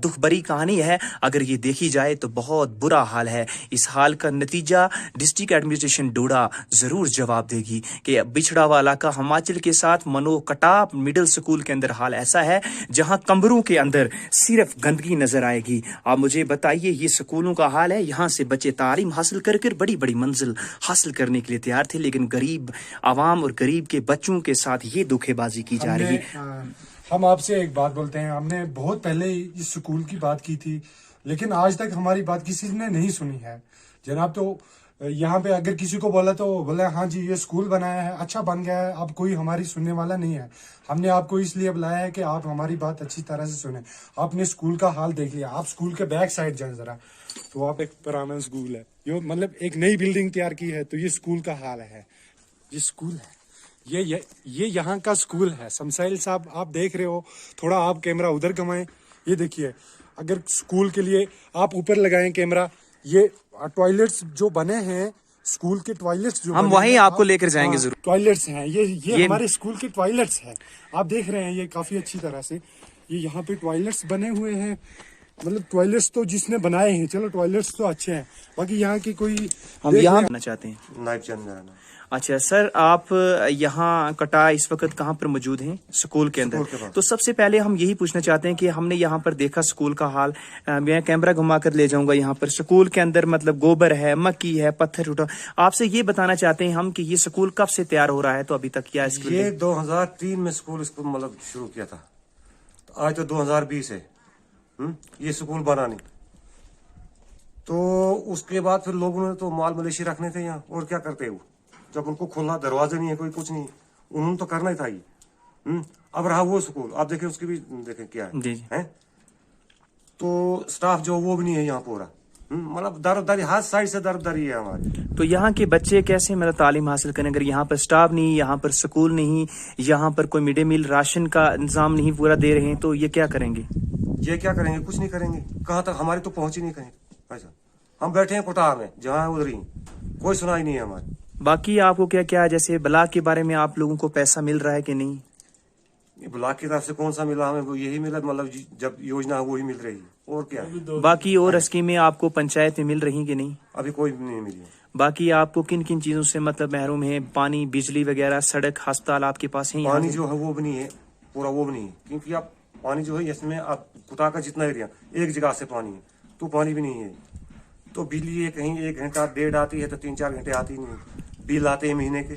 दुख भरी कहानी है। अगर ये देखी जाए तो बहुत बुरा हाल है। इस हाल का नतीजा डिस्ट्रिक्ट एडमिनिस्ट्रेशन डोडा जरूर जवाब देगी कि बिछड़ा वाला का हिमाचल के साथ मनोकटाप मिडिल स्कूल के अंदर हाल ऐसा है जहां कमरों के अंदर सिर्फ गंदगी नजर आएगी। आप मुझे बताइए ये स्कूलों का हाल है। यहाँ से बच्चे तालीम हासिल कर बड़ी बड़ी मंजिल हासिल करने के लिए तैयार थे, लेकिन गरीब आवाम और गरीब के बच्चों के साथ ये धोखेबाजी की जा रही है। हम आपसे एक बात बोलते हैं, हमने बहुत पहले इस स्कूल की बात की थी, लेकिन आज तक हमारी बात किसी ने नहीं सुनी है जनाब। तो यहाँ पे अगर किसी को बोला तो बोला हाँ जी ये स्कूल बनाया है, अच्छा बन गया है, अब कोई हमारी सुनने वाला नहीं है। हमने आपको इसलिए बुलाया है कि आप हमारी बात अच्छी तरह से सुने। आपने स्कूल का हाल देख लिया, आप स्कूल के बैक साइड जाए जरा, तो आप एक पुराना स्कूल है, ये मतलब एक नई बिल्डिंग तैयार की है, तो ये स्कूल का हाल है। ये स्कूल है, ये यहाँ का स्कूल है। शमसाइल साहब आप देख रहे हो, थोड़ा आप कैमरा उधर घुमाएं, ये देखिए। अगर स्कूल के लिए आप ऊपर लगाएं कैमरा, ये टॉयलेट्स जो बने हैं, स्कूल के टॉयलेट्स जो हम वहीं आपको लेकर जाएंगे जरूर। टॉयलेट्स हैं ये हमारे स्कूल के टॉयलेट्स हैं, आप देख रहे हैं ये काफी अच्छी तरह से। ये यहाँ पे टॉयलेट्स बने हुए हैं, मतलब टॉयलेट्स तो जिसने बनाए हैं, चलो टॉयलेट्स तो अच्छे हैं, बाकी यहाँ की कोई हम यहाँ करना चाहते हैं। नाइब चंद। अच्छा सर, आप यहाँ कटा इस वक्त कहाँ पर मौजूद हैं? स्कूल के अंदर। तो सबसे पहले हम यही पूछना चाहते हैं कि हमने यहाँ पर देखा स्कूल का हाल। मैं कैमरा घुमा कर ले जाऊंगा यहाँ पर। स्कूल के अंदर मतलब गोबर है, मक्की है, पत्थर टूटा। आपसे ये बताना चाहते हैं हम कि ये स्कूल कब से तैयार हो रहा है, तो अभी तक क्या इसके ये 2003 में स्कूल इसको मतलब शुरू किया था, तो आज तो 2020 है। ये स्कूल बना नहीं, तो उसके बाद फिर लोगों ने तो माल मवेशी रखने थे यहाँ, और क्या करते वो, जब उनको खुला दरवाजा नहीं है, कोई कुछ नहीं, उन्होंने तो करना ही था ये। अब रहा वो स्कूल, आप देखें उसकी भी देखें क्या है, तो स्टाफ जो वो भी नहीं है यहाँ पूरा, मतलब दरदारी हर साइड से दरदारी है हमारी। तो यहाँ के बच्चे कैसे मतलब तालीम हासिल करें अगर यहाँ पर स्टाफ नहीं, यहाँ पर स्कूल नहीं, यहाँ पर कोई मिड डे मील राशन का इंतजाम नहीं पूरा दे रहे हैं, तो ये क्या करेंगे? ये क्या करेंगे, कुछ नहीं करेंगे। कहाँ तक हमारी तो पहुंच ही नहीं कहीं। ऐसा हम बैठे हैं कोटा में, जहाँ उधर ही, कोई सुनाई नहीं है हमारी। बाकी आपको क्या क्या जैसे ब्लॉक के बारे में आप लोगों को पैसा मिल रहा है कि नहीं? ब्लॉक की तरफ से कौन सा मिला हमें, वो यही मिला, मतलब जब योजना है वही मिल रही है, और क्या। बाकी और स्कीमें आपको पंचायत में मिल रही कि नहीं? अभी कोई नहीं मिली। बाकी आपको किन किन चीजों से मतलब महरूम है? पानी, बिजली वगैरह, सड़क, अस्पताल आपके पास है? पानी जो है वो भी नहीं है पूरा, वो भी नहीं है, क्योंकि आप पानी जो है इसमें आप कुता का जितना एरिया एक जगह से पानी है, तो पानी भी नहीं है। तो बिजली कहीं 1 घंटा डेढ़ आती है, तो 3-4 घंटे आती नहीं। बिल आते हैं महीने के।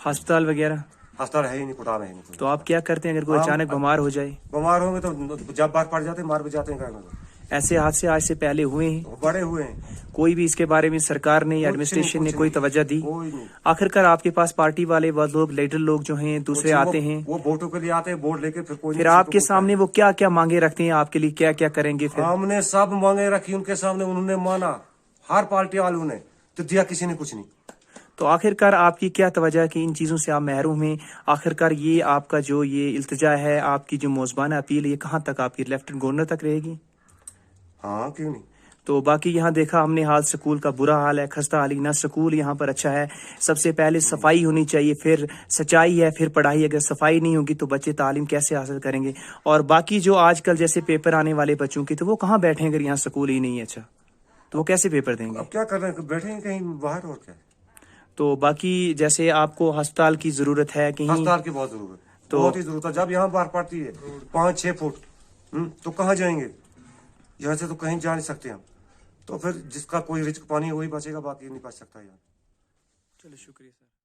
अस्पताल वगैरह? अस्पताल है ही नहीं, कुटा में है नहीं। तो आप क्या करते हैं अगर कोई अचानक बीमार हो जाए? बीमार होंगे तो जब बात पड़ जाते हैं, मार भी जाते हैं घर में। ऐसे हादसे आज से पहले हुए हैं? बड़े हुए हैं। कोई भी इसके बारे में सरकार ने या एडमिनिस्ट्रेशन ने कोई तवज्जो दी? आखिरकार आपके पास पार्टी वाले वो लोग, लीडर लोग जो हैं दूसरे आते हैं, वो वोटों के लिए आते हैं, वोट लेके फिर आपके सामने वो क्या क्या मांगे रखते हैं, आपके लिए क्या क्या करेंगे? फिर हमने सब मांगे रखी उनके सामने, उन्होंने माना, हर पार्टी वालों ने, तो दिया किसी ने कुछ नहीं। तो आखिरकार आपकी क्या तवज्जो है कि इन चीज़ों से आप महरूम हैं? आखिरकार ये आपका जो ये इल्तिजा है, आपकी जो मौजबाना अपील, ये कहाँ तक आपकी लेफ्टिनेंट गवर्नर तक रहेगी? हाँ क्यों नहीं। तो बाकी यहाँ देखा हमने हाल, स्कूल का बुरा हाल है, खस्ता हाली ना स्कूल यहाँ पर अच्छा है। सबसे पहले सफाई होनी चाहिए, फिर सच्चाई है, फिर पढ़ाई। अगर सफाई नहीं होगी तो बच्चे तालीम कैसे हासिल करेंगे? और बाकी जो आजकल जैसे पेपर आने वाले बच्चों की, तो वो कहाँ बैठे अगर यहाँ स्कूल ही नहीं है अच्छा, तो वो कैसे पेपर देंगे? अब क्या कर रहे हैं, बैठे कहीं बाहर, और क्या। तो बाकी जैसे आपको अस्पताल की जरूरत है कहीं? अस्पताल की बहुत जरूरत, तो बहुत ही जरूरत है। जब यहाँ बाहर पड़ती है 5-6 फुट, तो कहाँ जाएंगे? यहाँ से तो कहीं जा नहीं सकते हम, तो फिर जिसका कोई रिस्क पानी है वही बचेगा, बाकी नहीं बच सकता यार। चलो शुक्रिया सर।